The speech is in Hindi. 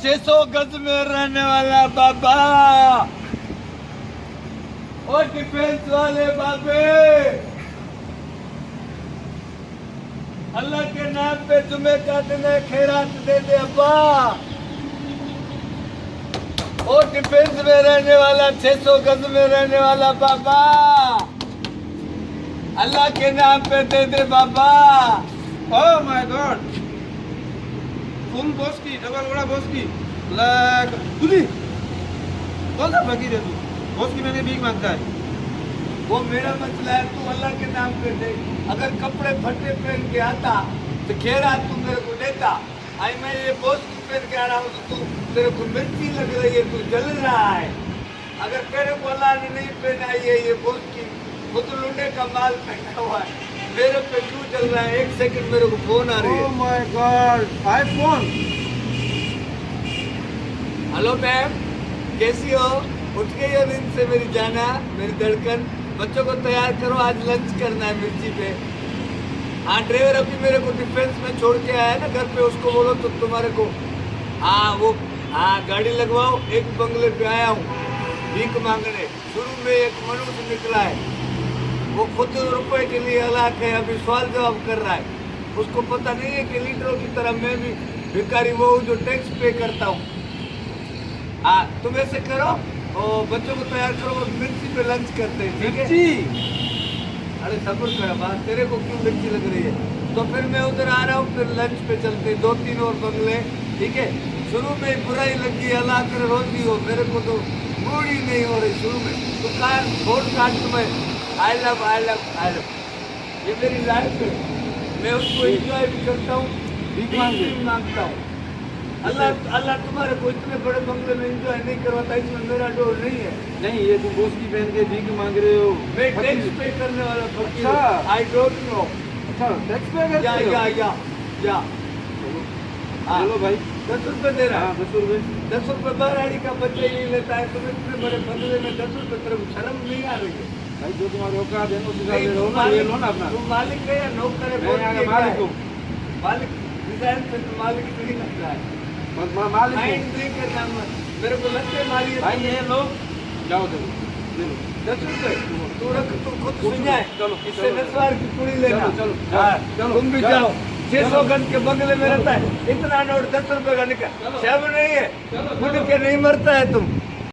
600 गज में रहने वाला बाबा और डिफेंस वाले बाबे, अल्लाह के नाम पे जुमे का दिन है, खैरात दे दे अब्बा। और डिफेंस में रहने वाला 600 गज में रहने वाला बाबा, अल्लाह के नाम पे दे दे बाबा। Oh my God! Full boss की, डबल बड़ा बॉस की, लाख तुझी कौन सा फकीर है तू? बॉस की मैंने भीख मांगता है। वो मेरा मसला है, तू अल्लाह के नाम पे दे। अगर कपड़े फटे पहन के आता तो खैरात तू मेरे को देता। आई मैं ये बॉस की पहन के आ रहा हूँ तो तू तेरे को मिर्ची लग रही है, तू जल रहा है। अगर तेरे को अल्लाह ने नहीं पहनाई है ये बॉस की, वो तो लुंडे का माल पहना हुआ है, मेरे पे क्यों चल रहा है? एक सेकंड मेरे को फोन आ रही है। Oh my God! iPhone! Hello ma'am, कैसी हो? उठ गई हो नींद से मेरी जाना, मेरी धड़कन? बच्चों को तैयार करो, आज लंच करना है मिर्ची पे। हाँ, ड्राइवर अभी मेरे को डिफेंस में छोड़ के आया है ना घर पे, उसको बोलो तो तुम्हारे को हाँ गाड़ी लगवाओ। एक बंगले पे आया हूँ भीख मांगने। शुरू में एक मनुष्य निकला है, वो खुद रुपए के लिए हलाक है, अभी सवाल जवाब कर रहा है। उसको पता नहीं है कि लीडरों की तरह मैं भी भिखारी वो हूँ जो टैक्स पे करता हूँ। हाँ, तुम ऐसे करो और बच्चों को तैयार करो, और मिर्ची पे लंच करते हैं, ठीक है? अरे सब्र करो बात, तेरे को क्यों मिर्ची लग रही है? तो फिर मैं उधर आ रहा हूँ, फिर लंच पे चलते, 2-3 और बंगले, ठीक है? शुरू में बुराई लगी, अल्लाह कर रोती हो, मेरे को तो मूड ही नहीं हो रही शुरू में। तो कार फोन काट तुम्हें I love I love I love, ये मेरी लाइफ है, मैं उसको एंजॉय भी करता हूँ, भीख भी मांगता हूँ। अल्लाह तुम्हारे को इतने बड़े बंगले में एंजॉय नहीं करवाता, इसमें मेरा डोर नहीं है। नहीं, ये तुम बॉस की पहन के भीख मांग रहे हो। मैं टैक्स पे करने वाला फकीर, अच्छा। I don't know. अच्छा, टैक्स पे करते या हो? या चलो भाई, 10 रुपए दे रहा हाँ है। 10 रुपए। 10 रुपए बहराड़ी का बच्चा ही नहीं लेता है, तुम इतने बड़े बंगले में 10 रुपए, तेरे को शर्म नहीं आ रही है? भाई जो तुम्हारे औकात है उस हिसाब नहीं, से रहो तुम ना, ये मालिक- लो ना अपना। तुम मालिक है या नौकर है? मैं बोल यहाँ दिए का क्या मालिक है? हूँ। मालिक डिजाइन से तो मालिक नहीं लगता है। मालिक माइंड हूँ। नहीं करना, मेरे को लगता है मालिक भाई ये लो, जाओ दे लो। 10 रुपए तू रख, तू खुद चलो, सुन जाए, चलो, इससे चलो। नस्वार की पूरी लेना। चलो, हाँ, चलो, तुम भी चलो। जाओ। 600 चलो। गज के बंगले में रहता है, इतना नोट 10 रुपए का निकल, चलो। शर्म नहीं है? चलो, खुद चलो। के नहीं मरता है तुम।